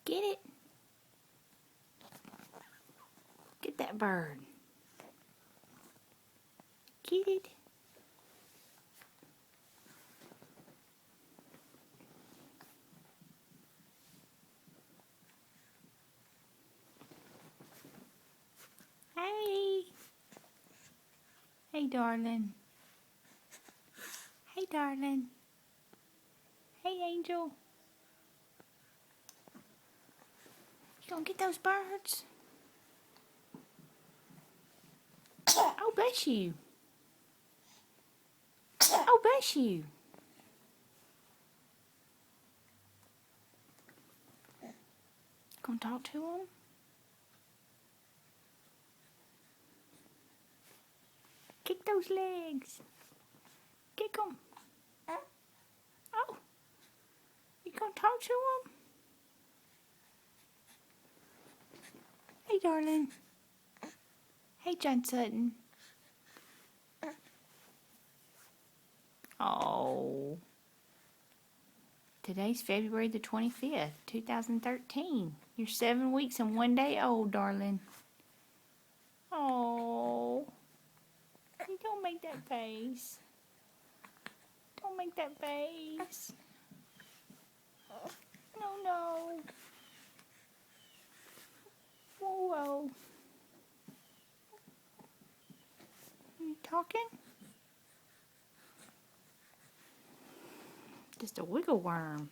Get it. Get that bird. Get it. Hey. Hey, darling. Hey, darling. Hey, Angel. You gonna get those birds? Oh, bless you. Oh, bless you. Gonna talk to them? Kick those legs. Kick them. Oh, you gonna talk to them? Hey, darling. Hey, John Sutton. Oh. Today's February the 25th, 2013. You're 7 weeks and 1 day old, darling. Oh. You don't make that face. Don't make that face. No, no. Whoa, whoa. You talking? Just a wiggle worm.